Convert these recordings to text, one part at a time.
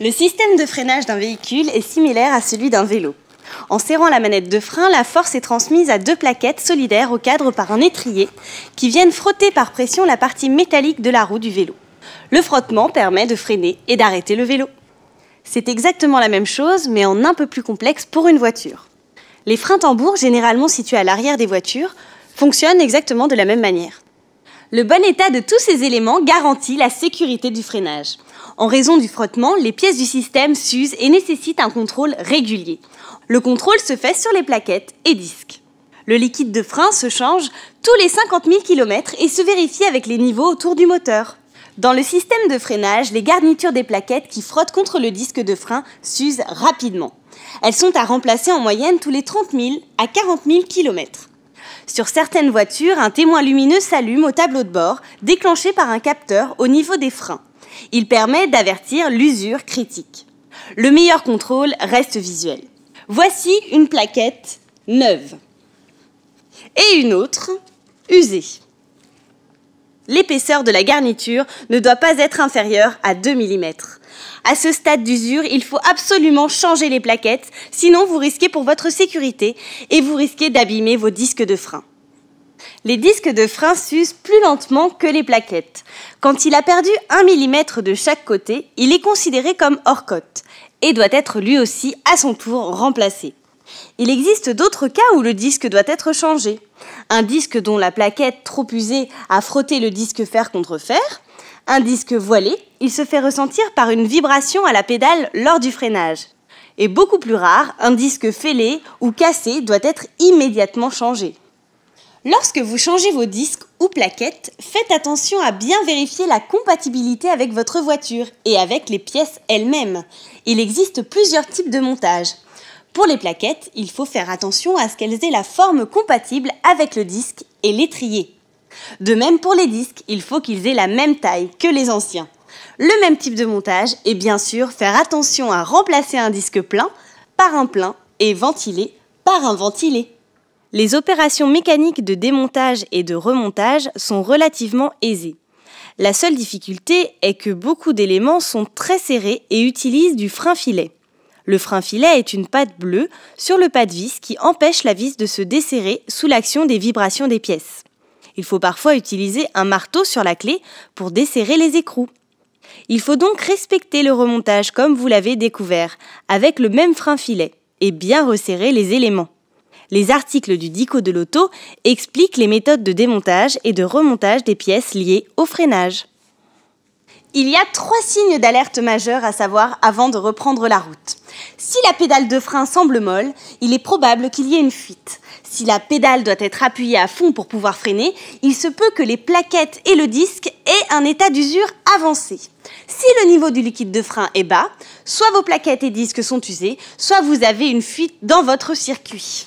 Le système de freinage d'un véhicule est similaire à celui d'un vélo. En serrant la manette de frein, la force est transmise à deux plaquettes solidaires au cadre par un étrier qui viennent frotter par pression la partie métallique de la roue du vélo. Le frottement permet de freiner et d'arrêter le vélo. C'est exactement la même chose, mais en un peu plus complexe pour une voiture. Les freins tambours, généralement situés à l'arrière des voitures, fonctionnent exactement de la même manière. Le bon état de tous ces éléments garantit la sécurité du freinage. En raison du frottement, les pièces du système s'usent et nécessitent un contrôle régulier. Le contrôle se fait sur les plaquettes et disques. Le liquide de frein se change tous les 50 000 km et se vérifie avec les niveaux autour du moteur. Dans le système de freinage, les garnitures des plaquettes qui frottent contre le disque de frein s'usent rapidement. Elles sont à remplacer en moyenne tous les 30 000 à 40 000 km. Sur certaines voitures, un témoin lumineux s'allume au tableau de bord, déclenché par un capteur au niveau des freins. Il permet d'avertir l'usure critique. Le meilleur contrôle reste visuel. Voici une plaquette neuve et une autre usée. L'épaisseur de la garniture ne doit pas être inférieure à 2 mm. À ce stade d'usure, il faut absolument changer les plaquettes, sinon vous risquez pour votre sécurité et vous risquez d'abîmer vos disques de frein. Les disques de frein s'usent plus lentement que les plaquettes. Quand il a perdu 1 mm de chaque côté, il est considéré comme hors cote et doit être lui aussi à son tour remplacé. Il existe d'autres cas où le disque doit être changé. Un disque dont la plaquette trop usée a frotté le disque fer contre fer. Un disque voilé, il se fait ressentir par une vibration à la pédale lors du freinage. Et beaucoup plus rare, un disque fêlé ou cassé doit être immédiatement changé. Lorsque vous changez vos disques ou plaquettes, faites attention à bien vérifier la compatibilité avec votre voiture et avec les pièces elles-mêmes. Il existe plusieurs types de montage. Pour les plaquettes, il faut faire attention à ce qu'elles aient la forme compatible avec le disque et l'étrier. De même pour les disques, il faut qu'ils aient la même taille que les anciens. Le même type de montage et bien sûr faire attention à remplacer un disque plein par un plein et ventilé par un ventilé. Les opérations mécaniques de démontage et de remontage sont relativement aisées. La seule difficulté est que beaucoup d'éléments sont très serrés et utilisent du frein-filet. Le frein-filet est une patte bleue sur le pas-de-vis qui empêche la vis de se desserrer sous l'action des vibrations des pièces. Il faut parfois utiliser un marteau sur la clé pour desserrer les écrous. Il faut donc respecter le remontage comme vous l'avez découvert, avec le même frein-filet, et bien resserrer les éléments. Les articles du Dico de l'auto expliquent les méthodes de démontage et de remontage des pièces liées au freinage. Il y a 3 signes d'alerte majeurs à savoir avant de reprendre la route. Si la pédale de frein semble molle, il est probable qu'il y ait une fuite. Si la pédale doit être appuyée à fond pour pouvoir freiner, il se peut que les plaquettes et le disque aient un état d'usure avancé. Si le niveau du liquide de frein est bas, soit vos plaquettes et disques sont usés, soit vous avez une fuite dans votre circuit.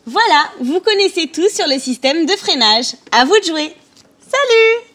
Voilà, vous connaissez tout sur le système de freinage. À vous de jouer. Salut!